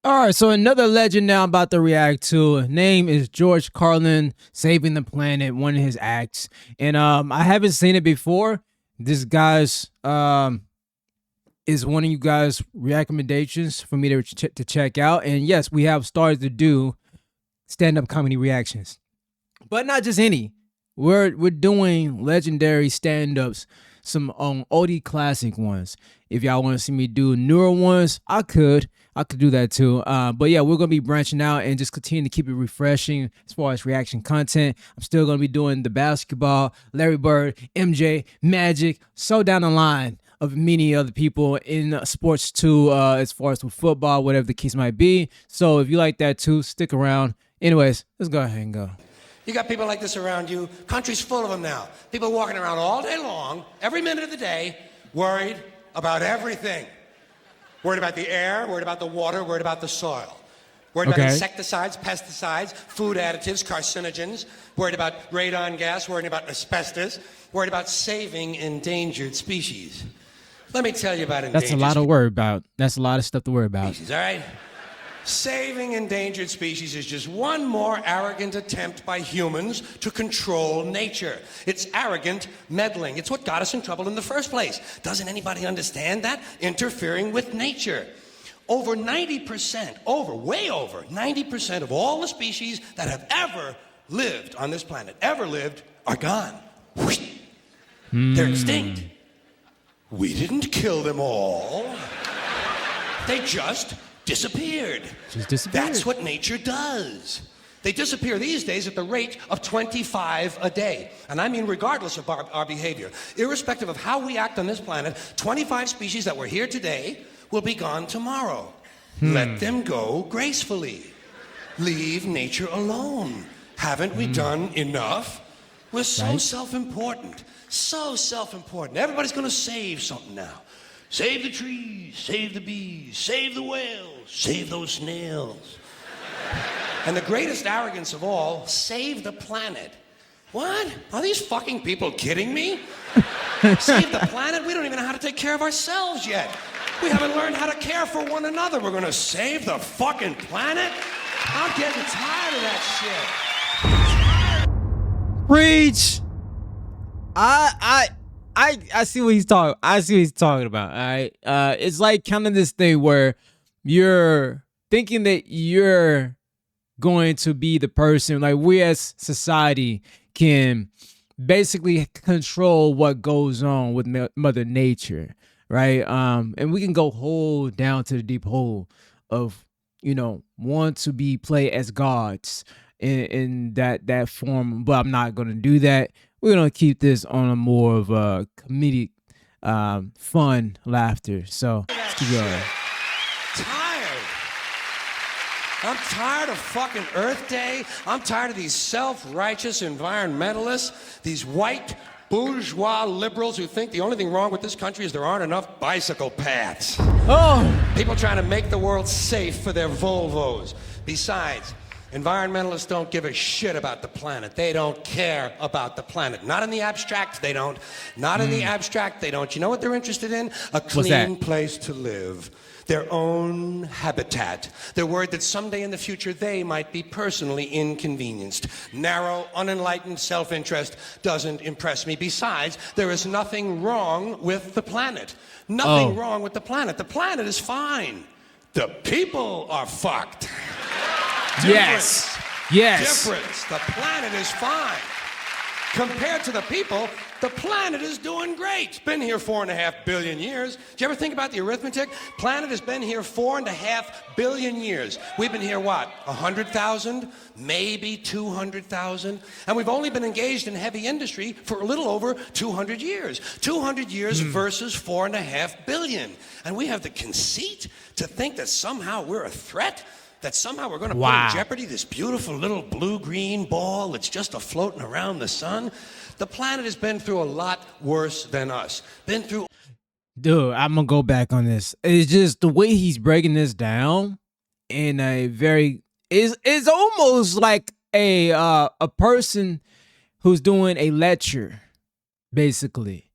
All right, so another legend now I'm about to react to. Name is George Carlin, Saving the Planet, one of his acts. And I haven't seen it before. This guy's is one of you guys' recommendations for me to check out. And yes, we have started to do stand-up comedy reactions. But not just any. We're doing legendary stand-ups, some oldie classic ones. If y'all want to see me do newer ones, I could do that too. But yeah, we're gonna be branching out and just continue to keep it refreshing as far as reaction content. I'm still gonna be doing the basketball, Larry Bird, MJ, Magic, so down the line of many other people in sports too, as far as with football, whatever the case might be. So if you like that too, stick around. Anyways, let's go ahead and go. You got people like this around you. Country's full of them now. People walking around all day long, every minute of the day, worried about everything. Worried about the air, worried about the water, worried about the soil. Worried about insecticides, pesticides, food additives, carcinogens. Worried about radon gas, worried about asbestos. Worried about saving endangered species. Let me tell you about endangered species. That's a lot to worry about. That's a lot of stuff to worry about. All right? Saving endangered species is just one more arrogant attempt by humans to control nature. It's arrogant meddling. It's what got us in trouble in the first place. Doesn't anybody understand that? Interfering with nature. Over 90%, way over 90% of all the species that have ever lived on this planet, are gone. They're extinct. We didn't kill them all. They just disappeared. That's what nature does. They disappear these days at the rate of 25 a day. And I mean regardless of our behavior. Irrespective of how we act on this planet, 25 species that were here today will be gone tomorrow. Let them go gracefully. Leave nature alone. Haven't we done enough? We're so self-important. So self-important. Everybody's going to save something now. Save the trees, save the bees, save the whales, save those snails. And the greatest arrogance of all, save the planet. What? Are these fucking people kidding me? Save the planet? We don't even know how to take care of ourselves yet. We haven't learned how to care for one another. We're gonna save the fucking planet? I'm getting tired of that shit. Preach! I see what he's talking. I see what he's talking about. All right, it's like kind of this thing where you're thinking that you're going to be the person. Like we as society can basically control what goes on with Mother Nature, right? And we can go whole down to the deep hole of want to be played as gods in that form. But I'm not going to do that. We're going to keep this on a more of a comedic, fun laughter. So let's keep going. I'm tired of fucking Earth Day. I'm tired of these self-righteous environmentalists, these white bourgeois liberals who think the only thing wrong with this country is there aren't enough bicycle paths. People trying to make the world safe for their Volvos. Besides, environmentalists don't give a shit about the planet. They don't care about the planet. Not in the abstract, they don't. Not in the abstract, they don't. You know what they're interested in? A clean place to live. Their own habitat. They're worried that someday in the future they might be personally inconvenienced. Narrow, unenlightened self-interest doesn't impress me. Besides, there is nothing wrong with the planet. Nothing wrong with the planet. The planet is fine. The people are fucked. Yes. Difference. The planet is fine. Compared to the people, the planet is doing great. It's been here 4.5 billion years. Did you ever think about the arithmetic? Planet has been here 4.5 billion years. We've been here, what, 100,000? Maybe 200,000? And we've only been engaged in heavy industry for a little over 200 years. 200 years versus 4.5 billion. And we have the conceit to think that somehow we're a threat? That somehow we're going to put in jeopardy this beautiful little blue-green ball that's just floating around the sun? The planet has been through a lot worse than us. Dude, I'm going to go back on this. It's just the way he's breaking this down in a very... It's almost like a person who's doing a lecture, basically.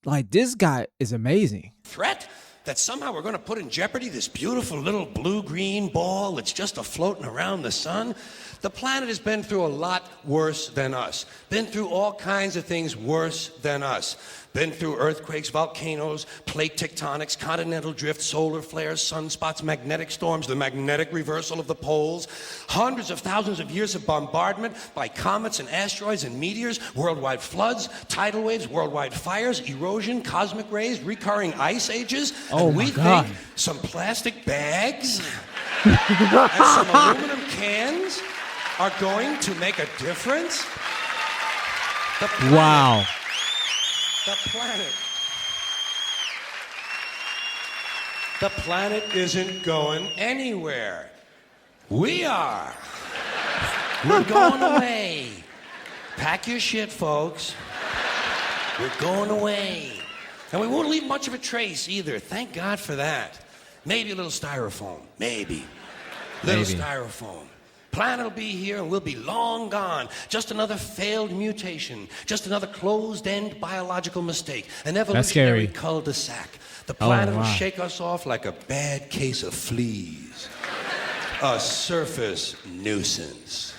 Like, this guy is amazing. Threat? that somehow we're going to put in jeopardy this beautiful little blue-green ball that's just a-floating around the sun? The planet has been through a lot worse than us. Been through all kinds of things worse than us. Been through earthquakes, volcanoes, plate tectonics, continental drift, solar flares, sunspots, magnetic storms, the magnetic reversal of the poles, hundreds of thousands of years of bombardment by comets and asteroids and meteors, worldwide floods, tidal waves, worldwide fires, erosion, cosmic rays, recurring ice ages. Oh, and we my God. think some plastic bags and some aluminum cans are going to make a difference? Wow. The planet isn't going anywhere. We are. We're going away. Pack your shit, folks. We're going away. And we won't leave much of a trace either. Thank God for that. Maybe a little styrofoam. Maybe. Little styrofoam. Planet will be here and we'll be long gone. Just another failed mutation. Just another closed-end biological mistake. An evolutionary cul-de-sac. The planet will shake us off like a bad case of fleas. A surface nuisance.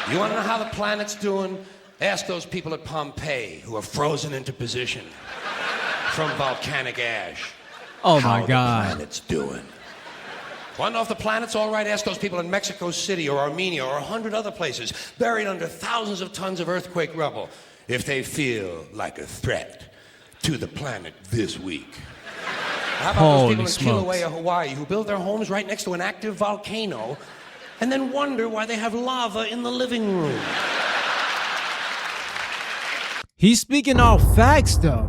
You want to know how the planet's doing? Ask those people at Pompeii who are frozen into position from volcanic ash. Oh, my God. How the planet's doing. Want to know if the planet's all right? Ask those people in Mexico City or Armenia or 100 other places buried under thousands of tons of earthquake rubble if they feel like a threat to the planet this week. How about those people in Kilauea, Hawaii, who build their homes right next to an active volcano and then wonder why they have lava in the living room? He's speaking all facts, though.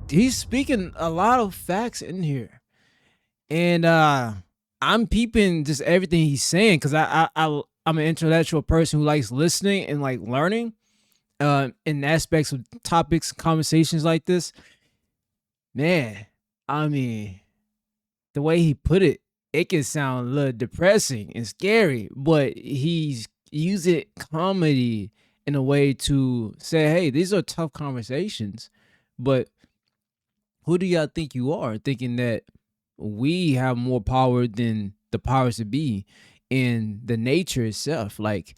He's speaking a lot of facts in here. And I'm peeping just everything he's saying because I'm an intellectual person who likes listening and like learning in aspects of topics, conversations like this. Man, I mean, the way he put it, it can sound a little depressing and scary, but he's using comedy in a way to say, hey, these are tough conversations, but who do y'all think you are, thinking that we have more power than the powers to be in the nature itself? Like,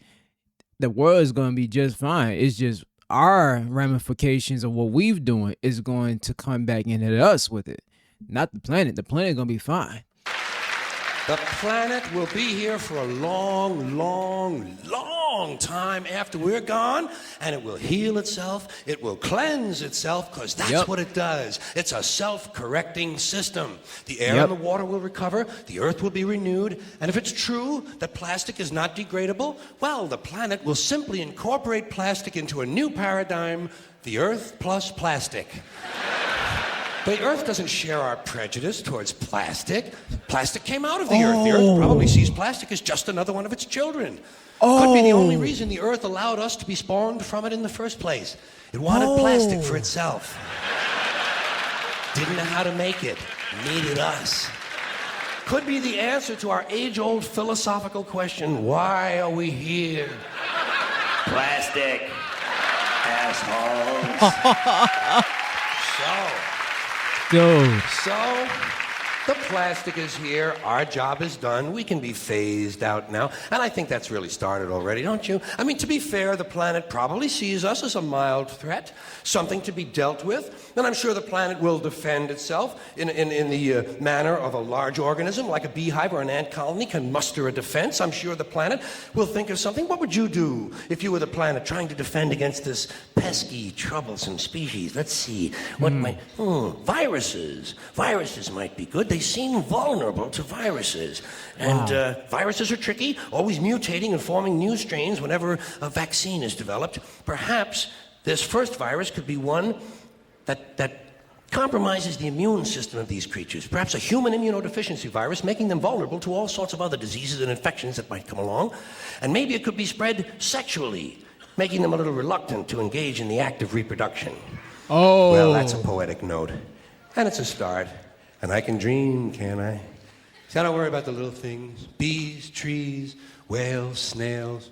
the world is going to be just fine. It's just our ramifications of what we've doing is going to come back and hit us with it, not the planet. The planet is going to be fine. The planet will be here for a long, long, long time after we're gone, and it will heal itself. It will cleanse itself, because that's what it does. It's a self-correcting system. The air and the water will recover. The earth will be renewed. And if it's true that plastic is not degradable, well, the planet will simply incorporate plastic into a new paradigm, the earth plus plastic. The earth doesn't share our prejudice towards plastic. Plastic came out of the earth. The earth probably sees plastic as just another one of its children. Could be the only reason the earth allowed us to be spawned from it in the first place. It wanted plastic for itself. Didn't know how to make it. Needed us. Could be the answer to our age-old philosophical question, why are we here? Plastic. Assholes. So, the plastic is here. Our job is done. We can be phased out now. And I think that's really started already, don't you? I mean, to be fair, the planet probably sees us as a mild threat, something to be dealt with. And I'm sure the planet will defend itself in the manner of a large organism, like a beehive or an ant colony can muster a defense. I'm sure the planet will think of something. What would you do if you were the planet trying to defend against this pesky, troublesome species? Let's see. What might... viruses. Viruses might be good. They seem vulnerable to viruses. And viruses are tricky, always mutating and forming new strains whenever a vaccine is developed. Perhaps this first virus could be one that compromises the immune system of these creatures. Perhaps a human immunodeficiency virus, making them vulnerable to all sorts of other diseases and infections that might come along. And maybe it could be spread sexually, making them a little reluctant to engage in the act of reproduction. Well, that's a poetic note. And it's a start. And I can dream, can't I? See, I don't worry about the little things. Bees, trees, whales, snails.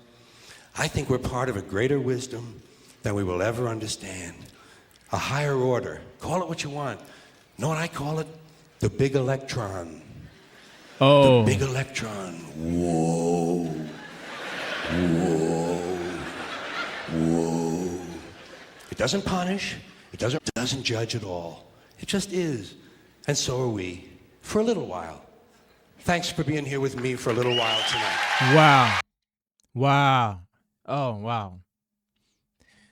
I think we're part of a greater wisdom than we will ever understand. a higher order. Call it what you want. Know what I call it? The big electron. Oh. The big electron. Whoa. Whoa. Whoa. It doesn't punish. It doesn't judge at all. It just is. And so are we. For a little while. Thanks for being here with me for a little while tonight. Wow. Wow. Oh, wow.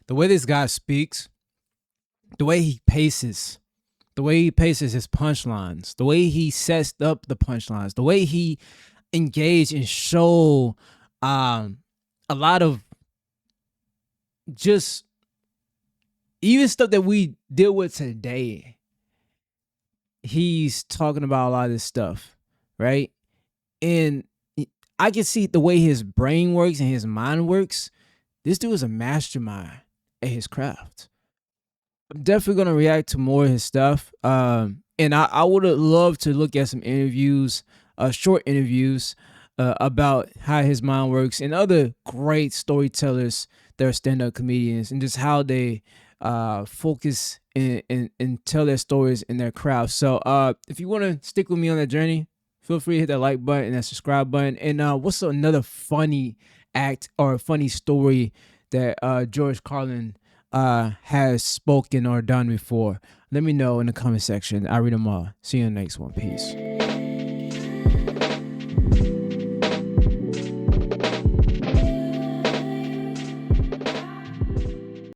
The way this guy speaks, the way he paces his punchlines, the way he sets up the punchlines, the way he engaged and show a lot of just even stuff that we deal with today. He's talking about a lot of this stuff, right? And I can see the way his brain works and his mind works. This dude is a mastermind at his craft. I'm definitely gonna react to more of his stuff. And I would have loved to look at some interviews, short interviews, about how his mind works and other great storytellers that are stand-up comedians and just how they focus and tell their stories in their craft. So if you want to stick with me on that journey, feel free to hit that like button and that subscribe button. And what's another funny act or a funny story that George Carlin has spoken or done before? Let me know in the comment section. I read them all. See you in the next one. Peace.